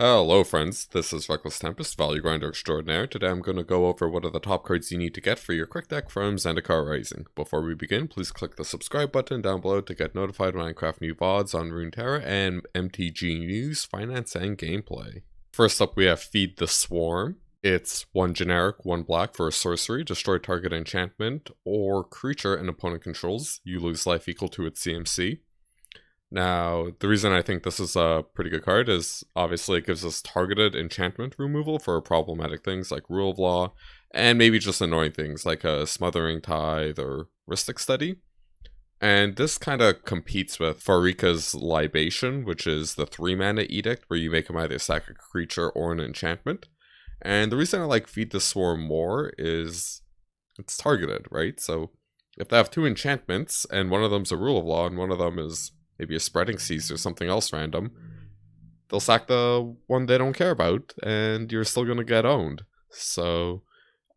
Hello friends, this is Reckless Tempest, Value Grinder Extraordinaire. Today I'm going to go over what are the top cards you need to get for your Krrik deck from Zendikar Rising. Before we begin, please click the subscribe button down below to get notified when I craft new VODs on Runeterra and MTG news, finance, and gameplay. First up we have Feed the Swarm. It's 1 generic, 1 black for a sorcery, destroy target enchantment or creature an opponent controls, you lose life equal to its CMC. Now, the reason I think this is a pretty good card is obviously it gives us targeted enchantment removal for problematic things like Rule of Law, and maybe just annoying things like a Smothering Tithe or Rhystic Study. And this kind of competes with Pharika's Libation, which is the 3 mana edict where you make him either sack a creature or an enchantment. And the reason I like Feed the Swarm more is it's targeted, right? So if they have 2 enchantments and one of them's a Rule of Law and one of them is maybe a Spreading Seas or something else random, they'll sack the one they don't care about, and you're still going to get owned. So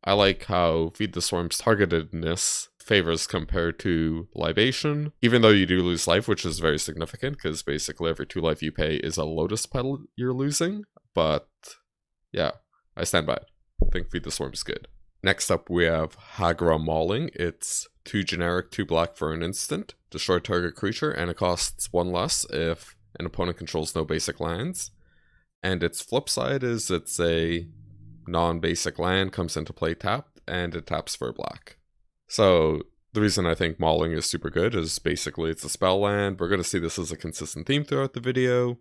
I like how Feed the Swarm's targetedness favors compared to Libation, even though you do lose life, which is very significant, because basically every 2 life you pay is a Lotus Petal you're losing. But yeah, I stand by it. I think Feed the Swarm's good. Next up we have Hagra Mauling. It's 2 generic, 2 black for an instant. Destroy target creature, and it costs 1 less if an opponent controls no basic lands. And its flip side is it's a non-basic land, comes into play tapped, and it taps for black. So the reason I think Mauling is super good is basically it's a spell land. We're going to see this as a consistent theme throughout the video.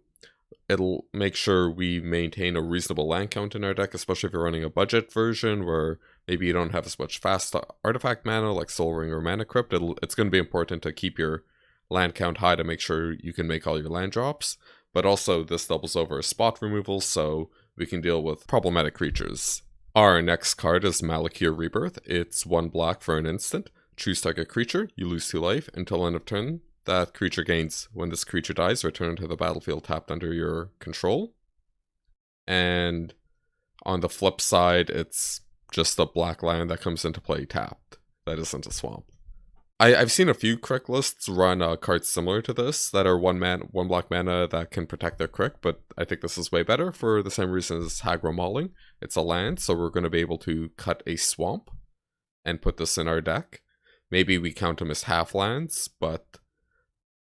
It'll make sure we maintain a reasonable land count in our deck, especially if you're running a budget version where maybe you don't have as much fast artifact mana like Soul Ring or Mana Crypt. It's going to be important to keep your land count high to make sure you can make all your land drops. But also this doubles over as spot removal, so we can deal with problematic creatures. Our next card is Malakir Rebirth. It's 1 black for an instant. Choose target creature, you lose 2 life until end of turn. That creature gains. When this creature dies, return to the battlefield tapped under your control. And on the flip side, it's just a black land that comes into play tapped. That isn't a swamp. I've seen a few Krrik lists run cards similar to this that are 1 black mana that can protect their Krrik, but I think this is way better for the same reason as Hagra Mauling. It's a land, so we're going to be able to cut a swamp and put this in our deck. Maybe we count them as half lands, but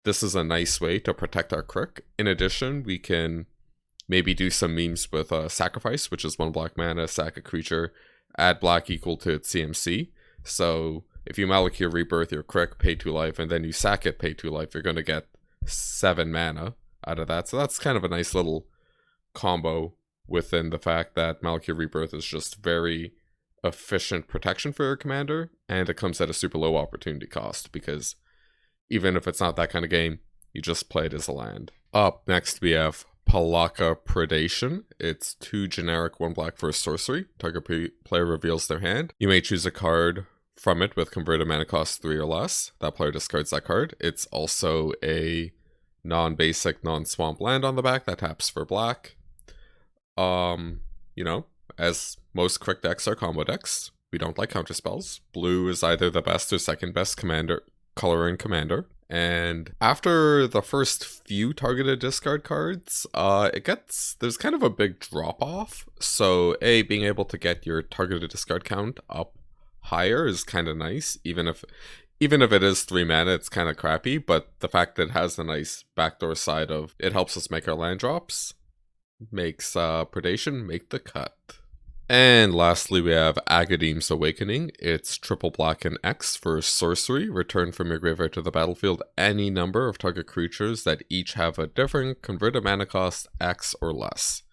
this is a nice way to protect our Krrik. In addition, we can maybe do some memes with Sacrifice, which is 1 black mana, sack a creature, add black equal to its CMC. So if you Malakir Rebirth your Krrik, pay 2 life, and then you sack it, pay 2 life, you're going to get 7 mana out of that. So that's kind of a nice little combo within the fact that Malakir Rebirth is just very efficient protection for your commander, and it comes at a super low opportunity cost, because even if it's not that kind of game, you just play it as a land. Up next we have Palaka Predation. It's 2 generic, 1 black for a sorcery. Target player reveals their hand. You may choose a card from it with converted mana cost 3 or less. That player discards that card. It's also a non-basic, non-swamp land on the back that taps for black. You know, as most Krrik decks are combo decks, we don't like counterspells. Blue is either the best or second best color in Commander. And after the first few targeted discard cards, there's kind of a big drop off. So being able to get your targeted discard count up higher is kind of nice. Even if it is 3 mana, it's kind of crappy, but the fact that it has a nice backdoor side of it helps us make our land drops makes Predation make the cut. And lastly, we have Agadeem's Awakening. It's 3 black and X for sorcery. Return from your graveyard to the battlefield any number of target creatures that each have a different converted mana cost X or less.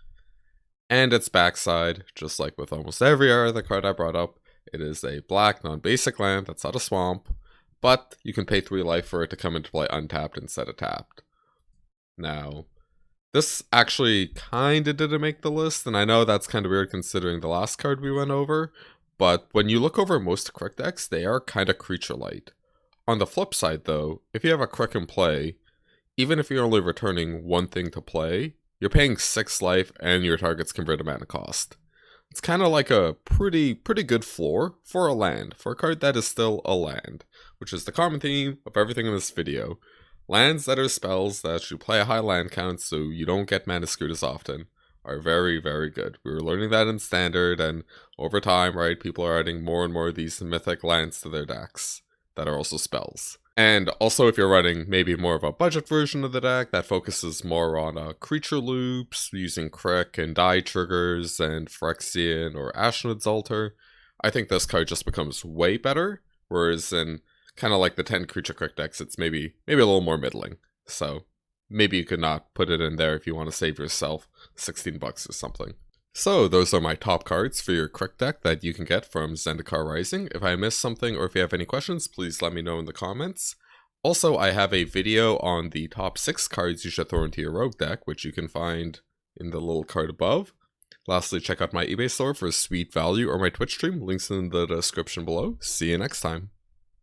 And its backside, just like with almost every other card I brought up, it is a black non-basic land that's not a swamp, but you can pay 3 life for it to come into play untapped instead of tapped. Now, this actually kind of didn't make the list, and I know that's kind of weird considering the last card we went over, but when you look over most Krrik decks, they are kind of creature light. On the flip side though, if you have a Krrik in play, even if you're only returning 1 thing to play, you're paying 6 life and your target's converted mana cost. It's kind of like a pretty good floor for a land, for a card that is still a land, which is the common theme of everything in this video. Lands that are spells that should play a high land count so you don't get mana screwed as often are very, very good. We were learning that in Standard, and over time, right, people are adding more and more of these mythic lands to their decks that are also spells. And also, if you're running maybe more of a budget version of the deck that focuses more on creature loops, using Krrik and die triggers and Phyrexian or Ashnod's Altar, I think this card just becomes way better. Whereas in kind of like the 10 creature Krrik decks, it's maybe a little more middling. So maybe you could not put it in there if you want to save yourself $16 or something. So those are my top cards for your Krrik deck that you can get from Zendikar Rising. If I missed something or if you have any questions, please let me know in the comments. Also, I have a video on the top 6 cards you should throw into your rogue deck, which you can find in the little card above. Lastly, check out my eBay store for sweet value or my Twitch stream, links in the description below. See you next time.